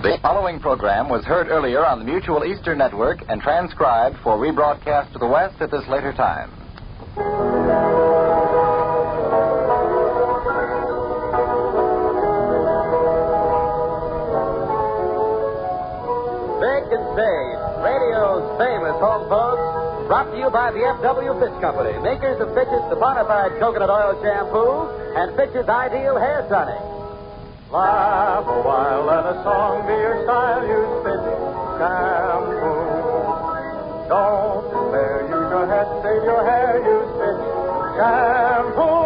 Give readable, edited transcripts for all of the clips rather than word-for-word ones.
The following program was heard earlier on the Mutual Eastern Network and transcribed for rebroadcast to the West at this later time. Big and Sade, radio's famous home folks, brought to you by the F.W. Fitch Company, makers of Fitch's saponified coconut oil shampoo and Fitch's Ideal Hair Tonic. Laugh a while, let a song be your style, use Fitch shampoo. Don't despair, use your head, save your hair, use Fitch shampoo.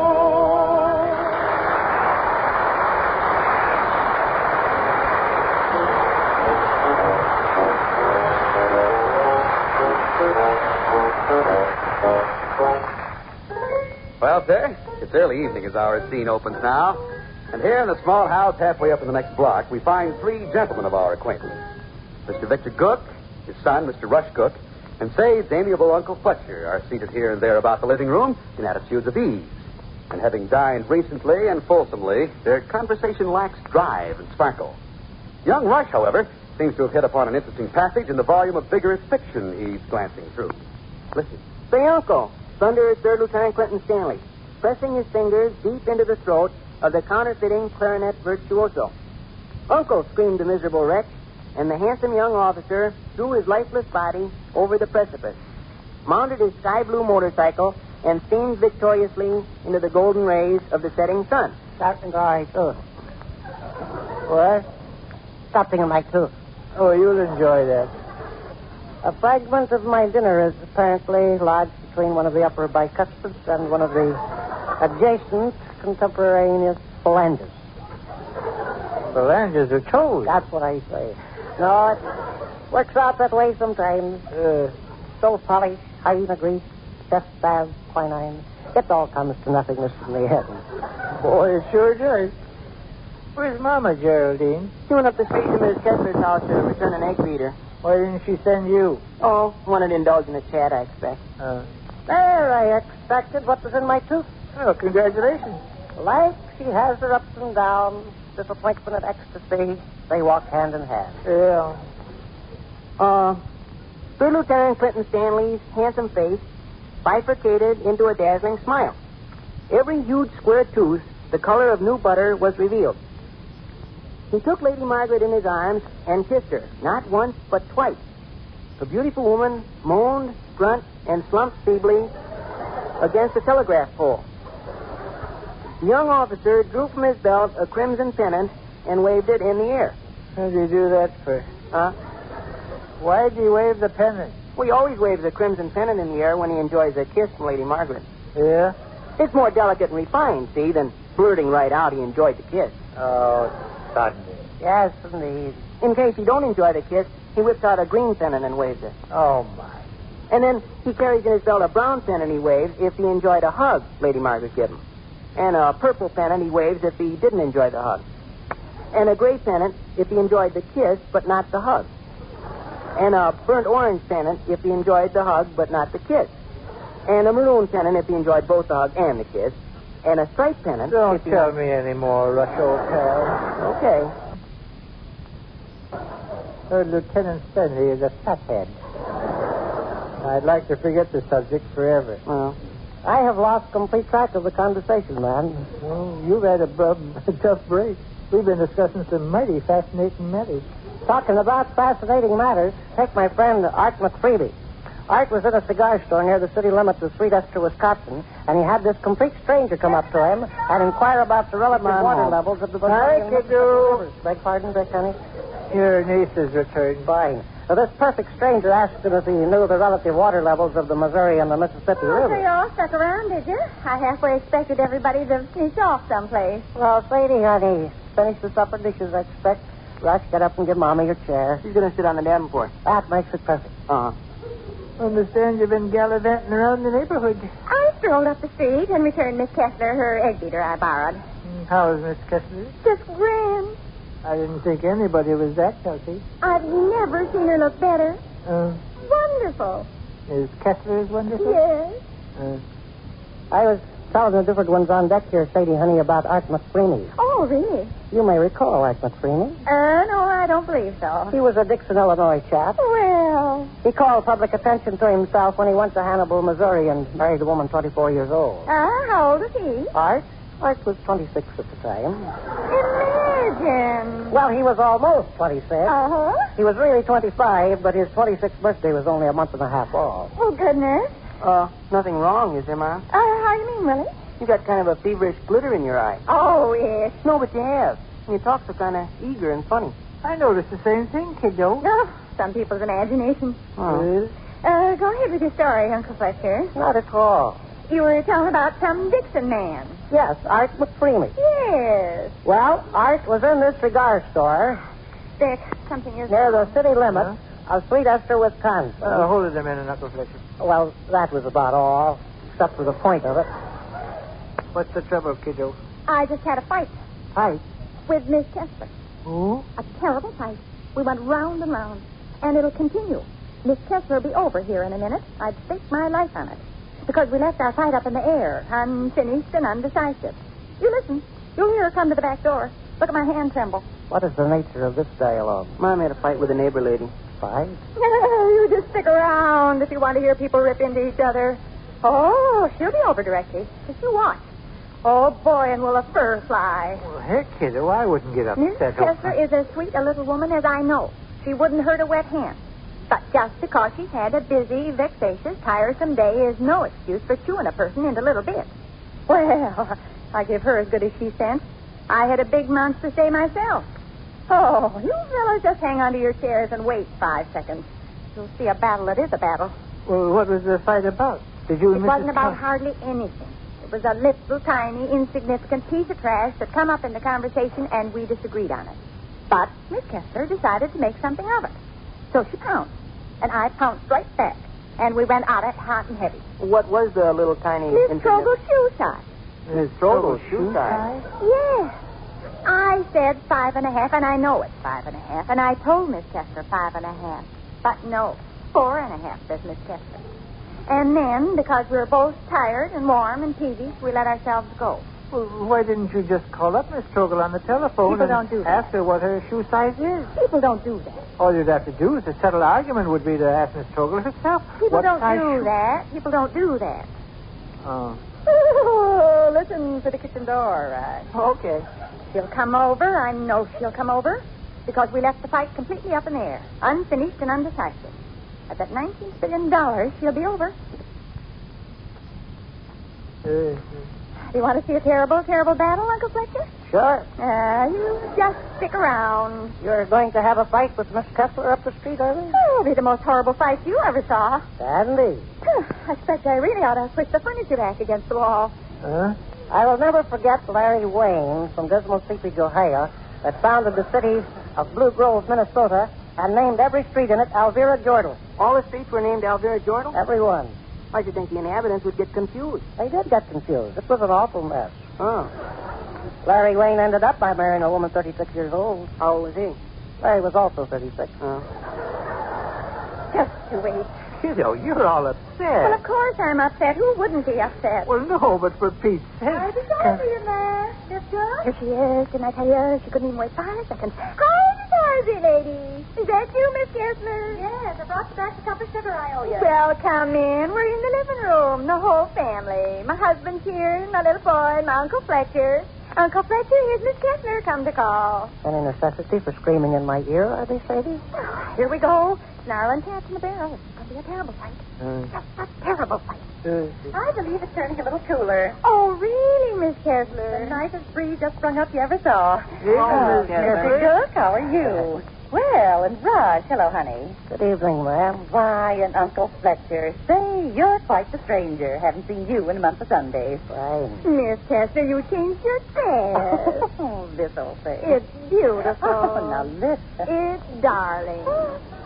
Well, sir, it's early evening as our scene opens now. And here in the small house halfway up in the next block, we find three gentlemen of our acquaintance. Mr. Victor Cook, his son, Mr. Rush Cook, and Sade's amiable Uncle Fletcher are seated here and there about the living room in attitudes of ease. And having dined recently and fulsomely, their conversation lacks drive and sparkle. Young Rush, however, seems to have hit upon an interesting passage in the volume of vigorous fiction he's glancing through. Listen. Say, Uncle, Thunder, Third Lieutenant Clinton Stanley, pressing his fingers deep into the throat of the counterfeiting clarinet virtuoso. Uncle, screamed the miserable wretch, and the handsome young officer threw his lifeless body over the precipice, mounted his sky blue motorcycle, and steamed victoriously into the golden rays of the setting sun. Captain Guy, too. What? Something in my tooth. Oh, you'll enjoy that. A fragment of my dinner is apparently lodged between one of the upper bicuspids and one of the adjacent contemporaneous phalanges. Phalanges are toes. That's what I say. No, it works out that way sometimes. So polished, hyena grease, chest salve, quinine. It all comes to nothingness in the head. Boy, it sure does. Where's Mama, Geraldine? She went up the street to Mrs. Kessler's house to return an egg beater. Why didn't she send you? Oh, wanted to indulge in a chat, I expect. There, I expected what was in my tooth. Oh, congratulations. Life, she has her ups and downs, disappointment and ecstasy. They walk hand in hand. Yeah. Third Lieutenant Clinton Stanley's handsome face bifurcated into a dazzling smile. Every huge square tooth, the color of new butter, was revealed. He took Lady Margaret in his arms and kissed her, not once, but twice. The beautiful woman moaned, grunted, and slumped feebly against the telegraph pole. The young officer drew from his belt a crimson pennant and waved it in the air. What did you do that for? Huh? Why'd you wave the pennant? Well, he always waves a crimson pennant in the air when he enjoys a kiss from Lady Margaret. Yeah? It's more delicate and refined, see, than blurting right out he enjoyed the kiss. Oh, Sunday. Yes, indeed. In case he don't enjoy the kiss, he whips out a green pennant and waves it. Oh, my. And then he carries in his belt a brown pennant he waves if he enjoyed a hug Lady Margaret gave him. And a purple pennant he waves if he didn't enjoy the hug. And a gray pennant if he enjoyed the kiss but not the hug. And a burnt orange pennant if he enjoyed the hug but not the kiss. And a maroon pennant if he enjoyed both the hug and the kiss. And a striped pennant. Don't tell me any more, Rush, old pal. Okay. Lieutenant Stanley is a fathead. I'd like to forget the subject forever. Well, I have lost complete track of the conversation, man. Well, you've had a tough break. We've been discussing some mighty fascinating matters. Talking about fascinating matters, take my friend Art McFreeby. Art was in a cigar store near the city limits of Sweet Esther, Wisconsin, and he had this complete stranger come up to him and inquire about the relative water levels of the rivers. Beg pardon, Dick, honey? Your niece has returned. Fine. Now, this perfect stranger asked him if he knew the relative water levels of the Missouri and the Mississippi So rivers. you all stuck around, did you? I halfway expected everybody to finish off someplace. Well, Sadie, honey, finish the supper dishes, I expect. Rush, get up and give Mommy your chair. she's going to sit on the davenport. That makes it perfect. Uh-huh. Understand you've been gallivanting around the neighborhood. I strolled up the street and returned Miss Kessler her egg beater I borrowed. How is Miss Kessler? Just grand. I didn't think anybody was that healthy. I've never seen her look better. Wonderful. Miss Kessler is wonderful? Yes. I was Telling the different ones on deck here, Sadie, honey, about Art McFreeney. Oh, really? You may recall Art McFreeney. No, I don't believe so. He was a Dixon, Illinois chap. Well, He called public attention to himself when he went to Hannibal, Missouri, and married a woman 24 years old. how old is he? Art? Art was 26 at the time. Imagine. Well, he was almost 26. Uh-huh. He was really 25, but his 26th birthday was only a month and a half off. Oh, goodness. Nothing wrong, is there, Mom? How do you mean, Willie? You got kind of a feverish glitter in your eye. Oh, yes. No, but you have. And you talk so kind of eager and funny. I noticed the same thing, kiddo. Oh, some people's imagination. Oh. Go ahead with your story, Uncle Fletcher. Not at all. You were telling about some Dixon man. Yes, Art McFreeney. Yes. Well, Art was in this cigar store Dick, something is... near the city limits of Sweet Esther, Wisconsin. Hold it a minute, Uncle Fletcher. Well, that was about all, except for the point of it. What's the trouble, kiddo? I just had a fight Fight? with Miss Kessler. Who? A terrible fight. We went round and round, and it'll continue. Miss Kessler will be over here in a minute. I'd stake my life on it. Because we left our fight up in the air, unfinished and undecisive. You listen. You'll hear her come to the back door. Look at my hand tremble. What is the nature of this dialogue? Mom had a fight with a neighbor lady. Fight? You just stick around if you want to hear people rip into each other. Oh, she'll be over directly. Just you watch. Oh, boy, and will a fur fly. Well, heck, kiddo, I wouldn't get Miss upset. Kessler is as sweet a little woman as I know. She wouldn't hurt a wet hand. But just because she's had a busy, vexatious, tiresome day is no excuse for chewing a person into little bits. Well, I give her as good as she sent. I had a big monstrous day myself. Oh, you fellas just hang onto your chairs and wait 5 seconds. You'll see a battle that is a battle. Well, what was the fight about? Did you It and wasn't Mrs. about hardly anything. It was a little, tiny, insignificant piece of trash that come up in the conversation, and we disagreed on it. But Miss Kessler decided to make something of it. So she pounced, and I pounced right back. And we went at it hot and heavy. What was the little tiny... Miss Trogel's shoe size. Miss Trogel's shoe size? Yes. I said 5.5, and I know it's 5.5, and I told Miss Kessler 5.5. But no, 4.5, says Miss Kessler. And then, because we were both tired and warm and peevish, we let ourselves go. Well, why didn't you just call up Miss Trogel on the telephone People and don't do that. ask her what her shoe size is? People don't do that. All you'd have to do is a settled argument would be to ask Miss Trogel herself. People what don't size do shoe- that. People don't do that. Oh. Oh, listen for the kitchen door, right? Okay. She'll come over. I know she'll come over. Because we left the fight completely up in the air. Unfinished and undecisive. At that $19 billion, she'll be over. Do you want to see a terrible, terrible battle, Uncle Fletcher? Sure. You just stick around. You're going to have a fight with Miss Kessler up the street, are you? Oh, it'll be the most horrible fight you ever saw. Indeed. I expect I really ought to push the furniture back against the wall. Huh? I will never forget Larry Wayne from Dismal Seepage, Ohio, that founded the city of Blue Grove, Minnesota, and named every street in it Elvira Jordal. All the streets were named Elvira Jordal? Every one. I should think the inhabitants would get confused. They did get confused. It was an awful mess. Oh. Larry Wayne ended up by marrying a woman 36 years old. How old was he? Larry was also 36. Oh. Just you wait. Kiddo, you're all Well, upset. of course I'm upset. Who wouldn't be upset? Well, no, but for Pete's sake. I'll be sorry for you, Ma. Miss Jones? Here she is. Didn't I tell you? She couldn't even wait 5 seconds. Hi, Miss Harvey, lady. Is that you, Miss Kessler? Yes, I brought you back a cup of sugar I owe you. Well, come in. We're in the living room, the whole family. My husband's here, my little boy, my Uncle Fletcher. Uncle Fletcher, here's Miss Kessler come to call. Any necessity for screaming in my ear, are they, Sadie? Here we go. Snarling cats in the barrel. It's going to be a terrible fight. Just a terrible fight. I believe it's turning a little cooler. Oh, really, Miss Kessler? The nicest breeze just sprung up you ever saw. Oh, Mr. Cook, how are you? Well, and Raj, hello, honey. Good evening, ma'am. Why, and Uncle Fletcher. Say, you're quite the stranger. Haven't seen you in a month of Sundays. Fine. Miss Kessler, you changed your dress. Oh, this old thing. It's beautiful. Oh, now listen. It's darling.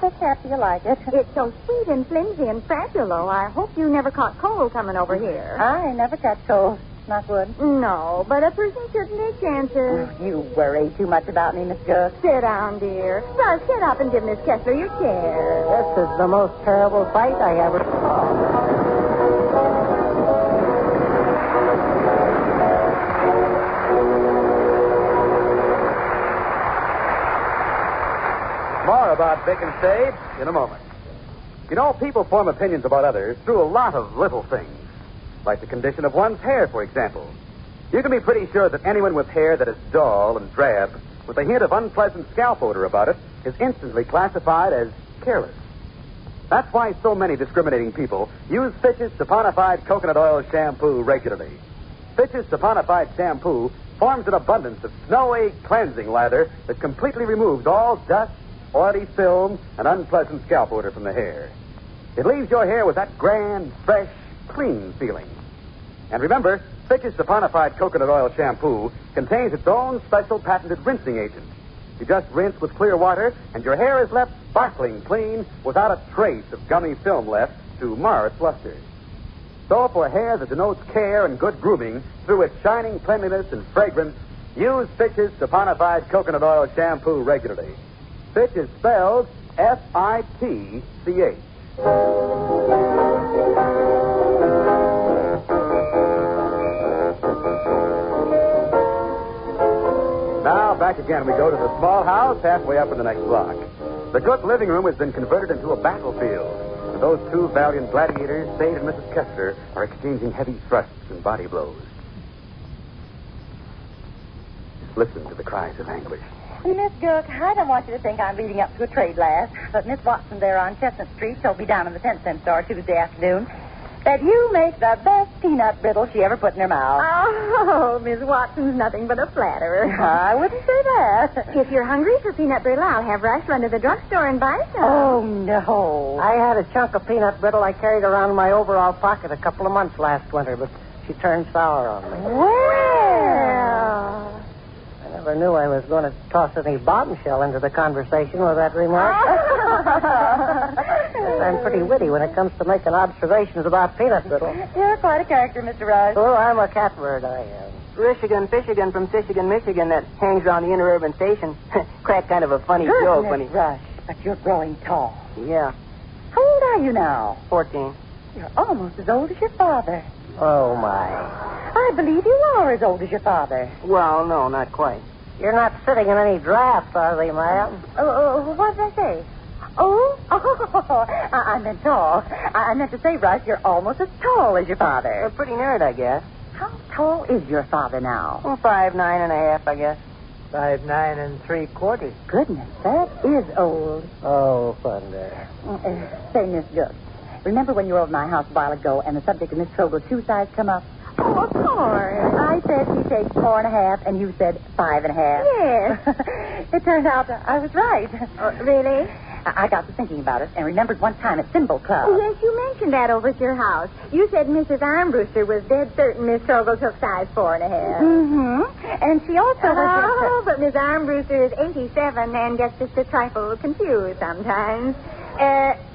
Just happy you like it. It's so sweet and flimsy and fragile, though. I hope you never caught cold coming over here. I never catch cold. Not good. No, but a person shouldn't take chances. You worry too much about me, Miss Jook. Sit down, dear. Russ, get up and give Miss Kessler your chair. This is the most terrible fight I ever saw. More about Vic and Sade in a moment. You know, people form opinions about others through a lot of little things. Like the condition of one's hair, for example. You can be pretty sure that anyone with hair that is dull and drab, with a hint of unpleasant scalp odor about it, is instantly classified as careless. That's why so many discriminating people use Fitch's saponified coconut oil shampoo regularly. Fitch's saponified shampoo forms an abundance of snowy, cleansing lather that completely removes all dust, oily film, and unpleasant scalp odor from the hair. It leaves your hair with that grand, fresh, clean feeling. And remember, Fitch's saponified coconut oil shampoo contains its own special patented rinsing agent. You just rinse with clear water, and your hair is left sparkling clean without a trace of gummy film left to mar its luster. So for hair that denotes care and good grooming through its shining cleanliness and fragrance, use Fitch's saponified coconut oil shampoo regularly. Fitch is spelled F-I-T-C-H. Now, back again we go to the small house halfway up in the next block. The Cook living room has been converted into a battlefield. And those two valiant gladiators, Sade and Mrs. Kessler, are exchanging heavy thrusts and body blows. Listen to the cries of anguish. Miss Gook, I don't want you to think I'm leading up to a trade last, but Miss Watson there on Chestnut Street told me down in the 10-cent store Tuesday afternoon that you make the best peanut brittle she ever put in her mouth. Oh, Miss Watson's nothing but a flatterer. I wouldn't say that. If you're hungry for peanut brittle, I'll have Rush run to the drugstore and buy some. Oh, no. I had a chunk of peanut brittle I carried around in my overall pocket a couple of months last winter, but she turned sour on me. Well... I never knew I was going to toss any bombshell into the conversation with that remark. I'm pretty witty when it comes to making observations about peanut brittle. You're quite a character, Mr. Rush. Oh, I'm a catbird, I am. Michigan, Fishigan from Fishigan, Michigan, that hangs around the interurban station. Cracked kind of a funny joke when he... Rush, but you're growing tall. Yeah, How old are you now? 14. You're almost as old as your father. Oh, my. I believe you are as old as your father. Well, no, not quite. You're not sitting in any draft, are they, ma'am? What did I say? Oh, I meant tall. I meant to say, Rush, you're almost as tall as your father. Pretty nerd, I guess. How tall is your father now? 5'9.5", I guess. 5'9 3/4. Goodness, that is old. Oh, thunder. Say, Miss Gook, remember when you were over my house a while ago and the subject of Miss Trogel's shoe size come up? Oh, of course. I said she takes 4.5, and you said 5.5. Yes. It turned out I was right. Really? I got to thinking about it and remembered one time at Cymbal Club. Oh, yes, you mentioned that over at your house. You said Mrs. Armbruster was dead certain Miss Trogel took size 4.5. Mm-hmm. And she also Oh, but Miss Armbruster is 87 and gets just a trifle confused sometimes.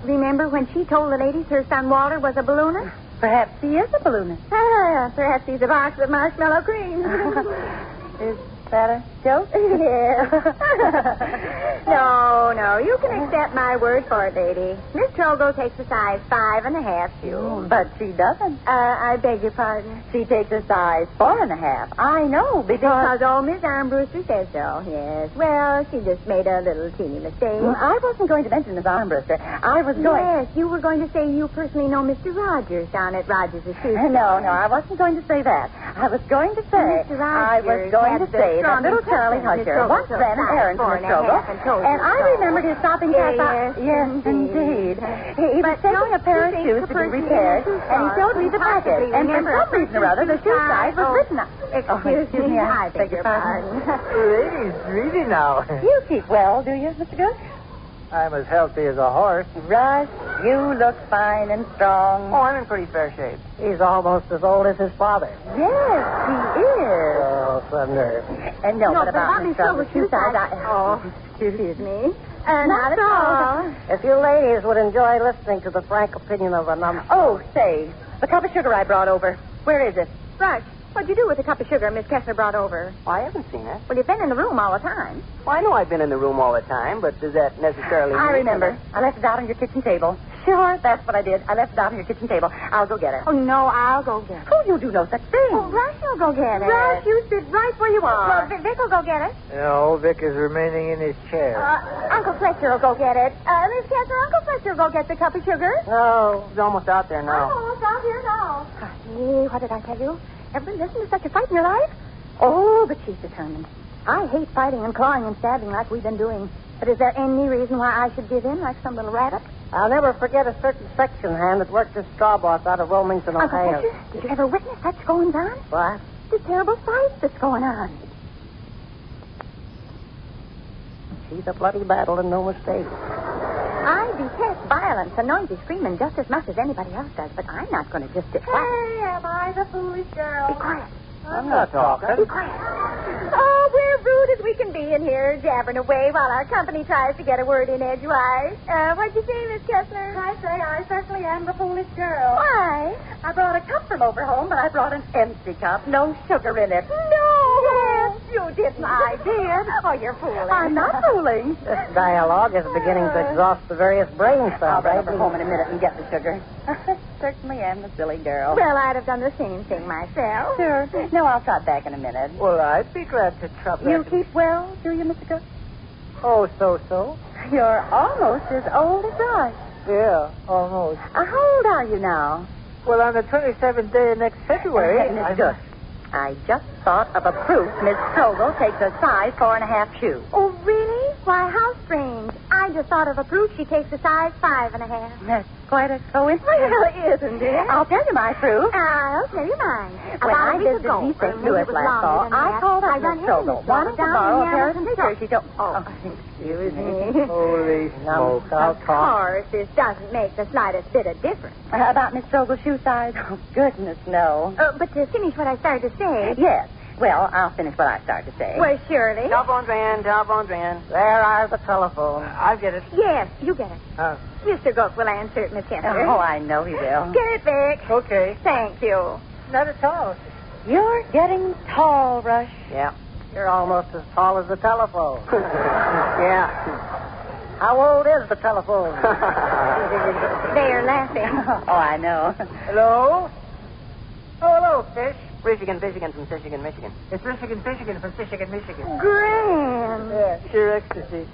Remember when she told the ladies her son Walter was a balloonist? Perhaps he is a balloonist. Perhaps he's a box of marshmallow cream. Is that a joke? Yeah. No, you can accept my word for it, lady. Miss Trogel takes a size 5.5 shoe. But she doesn't. I beg your pardon. She takes a size 4.5. I know, Because old Miss Armbruster says so, yes. Well, she just made a little teeny mistake. I wasn't going to mention Miss Armbruster. I was going... Yes, you were going to say you personally know Mr. Rogers down at Rogers' shoe. No, I wasn't going to say that. I was going to say... Mr. I was going to say that little Charlie Husher once ran an errand for Miss Trogel, and I remembered his stopping past... Yes, indeed. He was taking a pair of shoes to be repaired, and he showed me the packet, and for some reason or other, the shoe size was written on... Excuse me, I beg your pardon. Ladies, really now. You keep well, do you, Mr. Gook? I'm as healthy as a horse. Rush, you look fine and strong. Oh, I'm in pretty fair shape. He's almost as old as his father. Yes, he is. Oh, thunder. And no, No, but about Miss Trogel's shoe size, excuse me. Not at all. If you ladies would enjoy listening to the frank opinion of a number... Oh, say, the cup of sugar I brought over. Where is it? Rush, what'd you do with the cup of sugar Miss Kessler brought over? Oh, I haven't seen it. Well, you've been in the room all the time. Well, I know I've been in the room all the time, but does that necessarily I mean... remember. I left it out on your kitchen table. Sure, that's what I did. I left it out on your kitchen table. I'll go get her. Oh, no, I'll go get it. Oh, you do no such thing. Oh, Rush will go get it. Rush, you sit right where you are. Well, Vic will go get it. No, Vic is remaining in his chair. Uncle Fletcher will go get it. Miss Kessler, Uncle Fletcher will go get the cup of sugar. No, he's almost out there now. Almost out here now. Hey, what did I tell you? Ever listen to such a fight in your life? Oh, but she's determined. I hate fighting and clawing and stabbing like we've been doing. But is there any reason why I should give in like some little rabbit? I'll never forget a certain section hand that worked his straw boss out of Wilmington, Uncle Ohio. Fletcher, did you ever witness such goings on? What? The terrible fight that's going on. She's a bloody battle and no mistake. I detest violence and noisy screaming just as much as anybody else does, but I'm not going to just sit quiet. Hey, am I the foolish girl? Be quiet. I'm not talking. Be quiet. Oh, we're rude as we can be in here, jabbering away while our company tries to get a word in edgewise. What'd you say, Miss Kessler? I say I certainly am the foolish girl. Why? I brought a cup from over home, but I brought an empty cup, no sugar in it. No. Yes, you didn't. I did. Oh, you're fooling. I'm not fooling. This dialogue is beginning to exhaust the various brain I'll cells. run over home in a minute and get the sugar. I certainly am the silly girl. Well, I'd have done the same thing myself. Sure. No, I'll trot back in a minute. Well, I'd be glad to trouble You keep well, do you, Mr. Cook? Oh, so. You're almost as old as I. Yeah, almost. How old are you now? Well, on the 27th day of next February. Miss Cook, I just thought of a proof Miss Strobel takes a size 4.5 shoe. Oh, really? Why, how strange. I just thought of a proof she takes a size 5.5. That's quite a coincidence. Well, isn't it? I'll tell you my proof. I'll tell you mine. When I visited East St. Louis last fall, I called up Miss Strobel, wanting to borrow a pair of scissors. She told... Oh, excuse me. Holy smoke, I'll Of talk. course, this doesn't make the slightest bit of difference. About Miss Strobel's shoe size? Oh, goodness, no. But to finish what I started to say... Yes. Well, I'll finish what I started to say. Well, surely. Telephone's ringing. There are the telephones. I'll get it. Yes, you get it. Mr. Gook will answer it, Miss Kessler. Oh, I know he will. Get it, Vic. Okay. Thank you. Not at all. You're getting tall, Rush. Yeah. You're almost as tall as the telephone. Yeah. How old is the telephone? They're laughing. Oh, I know. Hello? Oh, hello, Fish. Michigan from Michigan. It's Michigan from Michigan. Grand. Yeah, sure ecstasy.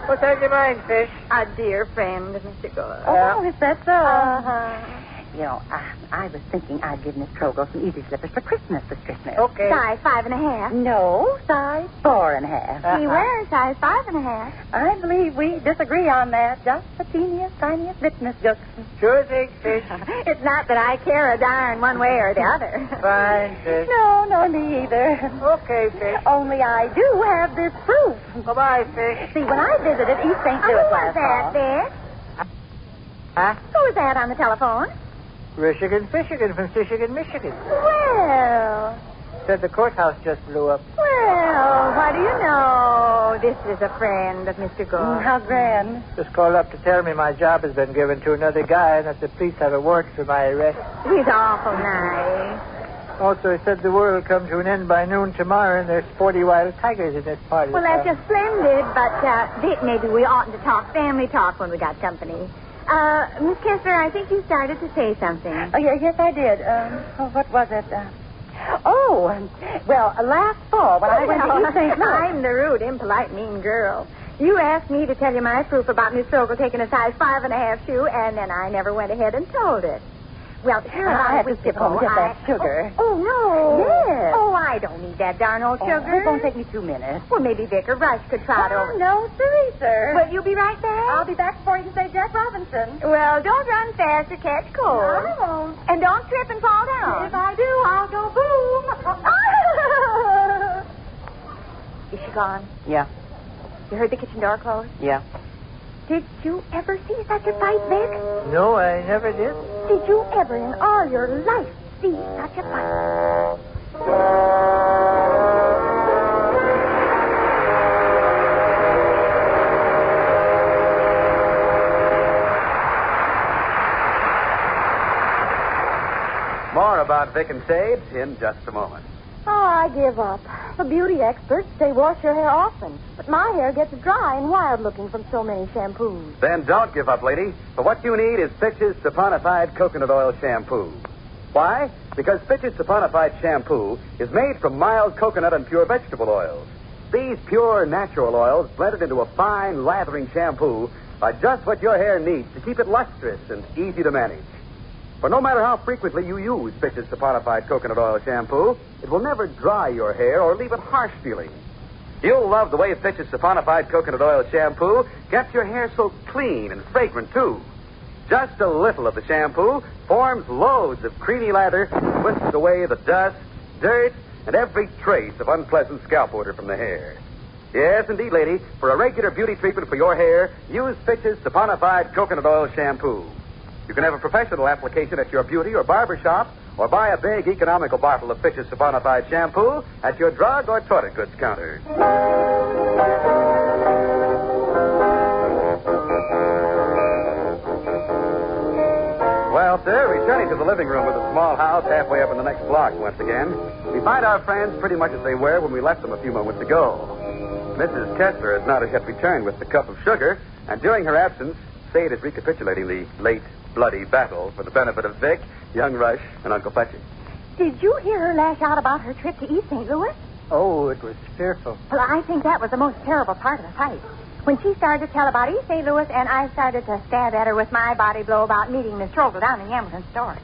What's on your mind, Fish? A dear friend, Mr. Gook. Oh, is that so? Uh-huh. You know, I was thinking I'd give Miss Strobel some easy slippers for Christmas this Christmas. Okay. Size 5.5. No, size 4.5. He wears size 5.5. I believe we disagree on that. Just the teeniest, tiniest bit, Miss Gook. Sure thing, Fish. It's not that I care a darn one way or the other. Fine, Fish. No, nor me either. Okay, Fish. Only I do have this proof. Bye-bye, Fish. See, when I visited East St. Louis Who was last that, fall... Vic? Huh? Who was that on the telephone? Michigan from Michigan. Well, Said the courthouse just blew up. what do you know? This is a friend of Mr. Gook. How grand. Just called up to tell me my job has been given to another guy and that the police have a warrant for my arrest. He's awful nice. Also, he said the world will come to an end by noon tomorrow and there's 40 wild tigers in this part of Well, the that's town. just splendid, but, Vic, maybe we oughtn't to talk family talk when we got company. Miss Kessler, I think you started to say something. Oh, yes, I did. What was it? Last fall when I went to East St. Louis. I'm the rude, impolite, mean girl. You asked me to tell you my proof about Miss Strobel taking a size 5.5 shoe, and then I never went ahead and told it. Well, here I have to skip home and get that sugar. Oh, no. Yes. Oh, I don't need that darn old sugar. It won't take me 2 minutes. Well, maybe Vic or Rush could trot over. No, sir. Will you be right back? I'll be back before you can say Jack Robinson. Well, don't run fast or catch cold. I won't. And don't trip and fall down. If I do, I'll go boom. Is she gone? Yeah. You heard the kitchen door close? Yeah. Did you ever see such a fight, Vic? No, I never did. Did you ever in all your life see such a fight? More about Vic and Sade in just a moment. Oh, I give up. The beauty experts say wash your hair often. But my hair gets dry and wild-looking from so many shampoos. Then don't give up, lady. For what you need is Fitch's saponified coconut oil shampoo. Why? Because Fitch's saponified shampoo is made from mild coconut and pure vegetable oils. These pure natural oils blended into a fine, lathering shampoo are just what your hair needs to keep it lustrous and easy to manage. For no matter how frequently you use Fitch's saponified coconut oil shampoo, it will never dry your hair or leave it harsh feeling. You'll love the way Fitch's saponified coconut oil shampoo gets your hair so clean and fragrant, too. Just a little of the shampoo forms loads of creamy lather, whisks away the dust, dirt, and every trace of unpleasant scalp odor from the hair. Yes, indeed, lady. For a regular beauty treatment for your hair, use Fitch's saponified coconut oil shampoo. You can have a professional application at your beauty or barber shop, or buy a big economical bottle of Fitch's saponified shampoo at your drug or toilet goods counter. Well, sir, returning to the living room of the small house halfway up in the next block once again, we find our friends pretty much as they were when we left them a few moments ago. Mrs. Kessler has not as yet returned with the cup of sugar, and during her absence, Sade is recapitulating the late bloody battle for the benefit of Vic, young Rush, and Uncle Fletcher. Did you hear her lash out about her trip to East St. Louis? Oh, it was fearful. Well, I think that was the most terrible part of the fight. When she started to tell about East St. Louis, and I started to stab at her with my body blow about meeting Miss Trogel down in the Emerson store.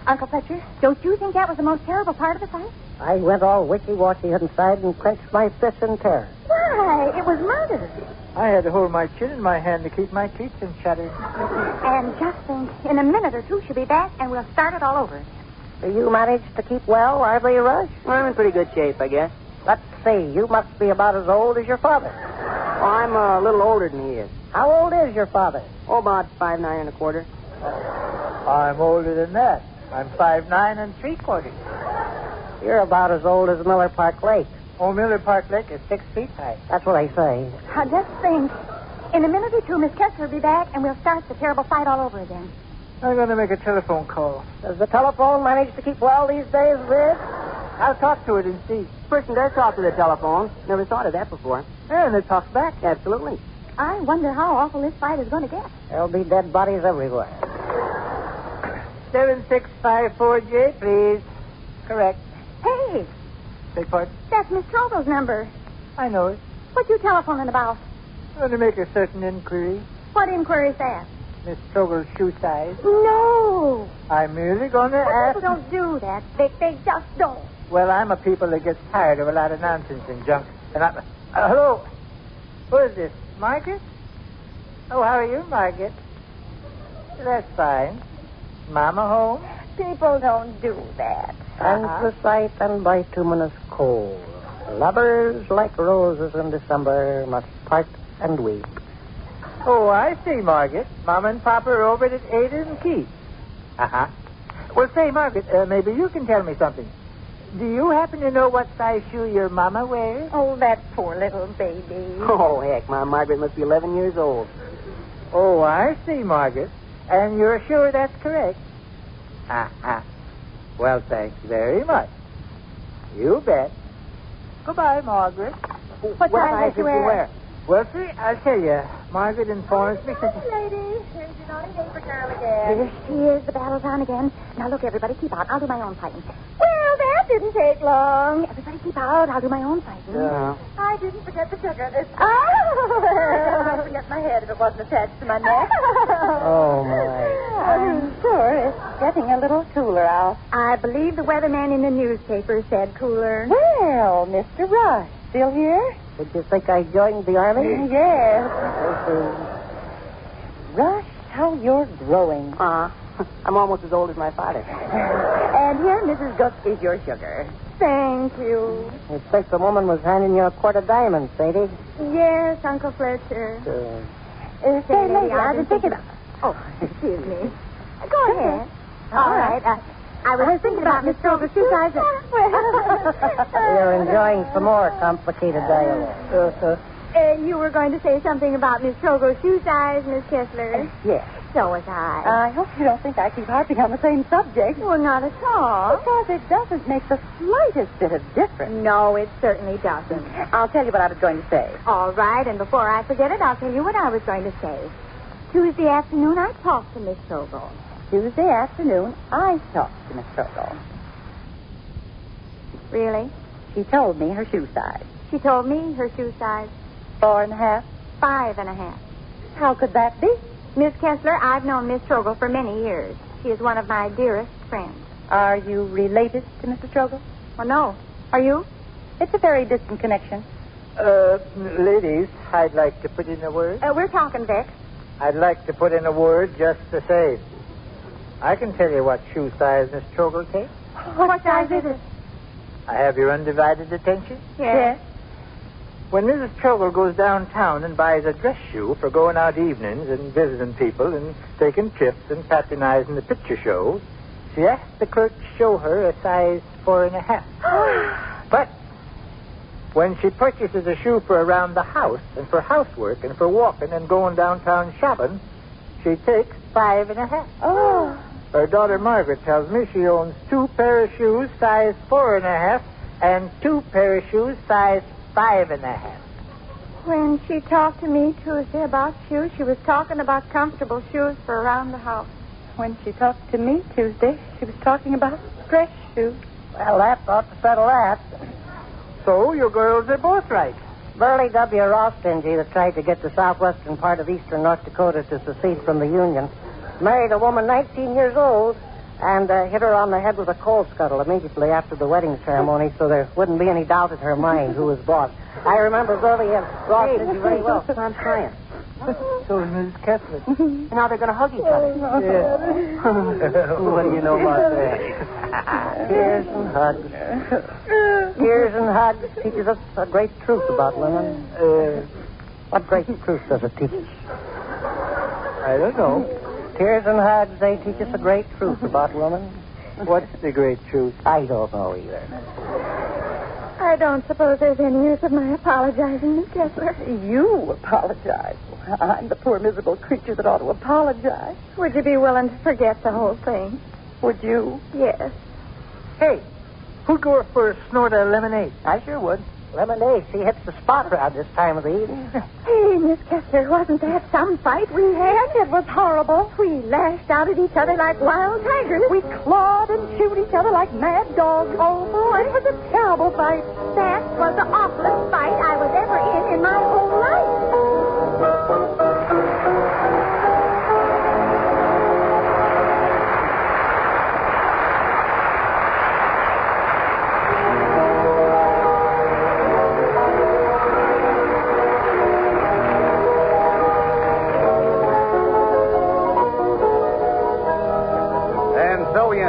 Uncle Fletcher, don't you think that was the most terrible part of the fight? I went all wishy-washy inside and clenched my fists in terror. Why, it was murder. I had to hold my chin in my hand to keep my teeth from chattering. And just think, in a minute or two she'll be back, and we'll start it all over again. You managed to keep well, hardly a rush? I'm in pretty good shape, I guess. Let's see, you must be about as old as your father. Oh, I'm a little older than he is. How old is your father? Oh, about 5'9 1/4. I'm older than that. I'm 5'9 3/4. You're about as old as Miller Park Lake. Old Miller Park Lake is 6 feet high. That's what I say. Now, just think. In a minute or two, Miss Kessler will be back, and we'll start the terrible fight all over again. I'm going to make a telephone call. Does the telephone manage to keep well these days, Vic? I'll talk to it and see. Person does talk to the telephone. Never thought of that before. And it talks back. Absolutely. I wonder how awful this fight is going to get. There'll be dead bodies everywhere. 7654J, please. Correct. Hey, Beg pardon? that's Miss Trogel's number. I know it. What you telephoning about? I'm going to make a certain inquiry. What inquiry's that? Miss Trogel's shoe size. No. I'm merely going to ask... People don't do that, Vic. They just don't. Well, I'm a people that gets tired of a lot of nonsense and junk. And I'm... hello? Who is this? Margaret? Oh, how are you, Margaret? That's fine. Mama home? People don't do that. Anthracite and bituminous coal. Lovers like roses in December must part and weep. Oh, I see, Margaret. Mama and Papa are over at Ada and Keith. Uh-huh. Well, say, Margaret, maybe you can tell me something. Do you happen to know what size shoe your mama wears? Oh, that poor little baby. Oh, heck, my Margaret must be 11 years old. Oh, I see, Margaret. And you're sure that's correct? Uh-huh. Well, thanks very much. You bet. Goodbye, Margaret. What size does she wear? Well, see, I'll tell you. Margaret informs me... Lady, here's your naughty neighbor girl again. Here she is. The battle's on again. Now, look, everybody, keep out. I'll do my own fighting. Well, that didn't take long. Everybody keep out. I'll do my own fighting. Yeah. I didn't forget the sugar this time. Oh! I'd forget my head if it wasn't attached to my neck. Oh, my. I'm sure it's getting a little cooler out. I believe the weatherman in the newspaper said cooler. Well, Mr. Rush, still here? Did you think I joined the army? Yes. I see. Rush, how you're growing. I'm almost as old as my father. And here, Mrs. Gook, is your sugar. Thank you. You'd think the woman was handing you a quart of diamonds, Sadie. Yes, Uncle Fletcher. Say, lady, I've been thinking... Oh, excuse me. Go ahead. All right. I was thinking about Miss Trogel's shoe size. You're enjoying some more complicated dialogue. You were going to say something about Miss Trogel's shoe size, Miss Kessler. Yes. so was I. I hope you don't think I keep harping on the same subject. Well, not at all. Because it doesn't make the slightest bit of difference. No, it certainly doesn't. I'll tell you what I was going to say. All right, and before I forget it, I'll tell you what I was going to say. Tuesday afternoon, I talked to Miss Trogle. Tuesday afternoon, I talked to Miss Trogle. Really? She told me her shoe size. She told me her shoe size. 4.5. 5.5. How could that be? Miss Kessler, I've known Miss Trogle for many years. She is one of my dearest friends. Are you related to Mrs. Trogle? Well, no. Are you? It's a very distant connection. Ladies, I'd like to put in a word. We're talking, Vic. I'd like to put in a word just to say. I can tell you what shoe size Miss Trogle takes. What size is it? I have your undivided attention. Yes. When Mrs. Trogle goes downtown and buys a dress shoe for going out evenings and visiting people and taking trips and patronizing the picture shows, she asks the clerk to show her a size 4.5. But when she purchases a shoe for around the house and for housework and for walking and going downtown shopping, she takes 5.5. Oh. Her daughter Margaret tells me she owns 2 pair of shoes size 4.5 and 2 pair of shoes size 5.5. When she talked to me Tuesday about shoes, she was talking about comfortable shoes for around the house. When she talked to me Tuesday, she was talking about dress shoes. Well, that ought to settle that. So you girls are both right. Burley W. Rosstingy, that tried to get the southwestern part of eastern North Dakota to secede from the Union, married a woman 19 years old and hit her on the head with a coal scuttle immediately after the wedding ceremony so there wouldn't be any doubt in her mind who was boss. I remember Burley and Rosstingy very well. I'm trying. So is Mrs. Kessler. Now they're going to hug each other. Yeah. What do you know about that? Tears and hugs. Tears and hugs teaches us a great truth about women. What great truth does it teach us? I don't know. Tears and hugs, they teach us a great truth about women. What's the great truth? I don't know either. I don't suppose there's any use of my apologizing, Miss Kessler. You apologize. I'm the poor, miserable creature that ought to apologize. Would you be willing to forget the whole thing? Would you? Yes. Hey, who'd go for a snort of lemonade? I sure would. Lemonade, she hits the spot around this time of the evening. Hey, Miss Kessler, wasn't that some fight we had? It was horrible. We lashed out at each other like wild tigers. We clawed and chewed each other like mad dogs. Oh, boy, it was a terrible fight. That was the awfulest fight I was ever in my whole life.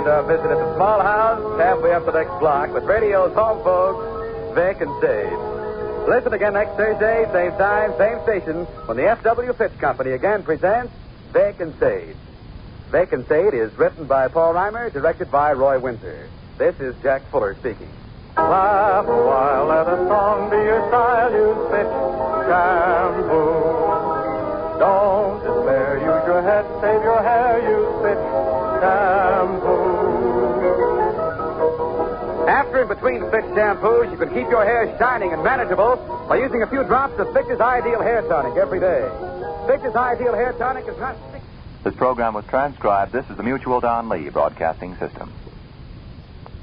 Our visit at the small house halfway up the next block with radio's home folks, Vic and Sade. Listen again next Thursday, same time, same station, when the F.W. Fitch Company again presents Vic and Sade. Vic and Sade is written by Paul Reimer, directed by Roy Winter. This is Jack Fuller speaking. Laugh a while, let a song be your style, use Fitch shampoo. Don't despair, use your head, save your hair, use Fitch shampoo. After and between Fitch shampoos, you can keep your hair shining and manageable by using a few drops of Fitch's Ideal Hair Tonic every day. Fitch's Ideal Hair Tonic is not... This program was transcribed. This is the Mutual Don Lee Broadcasting System.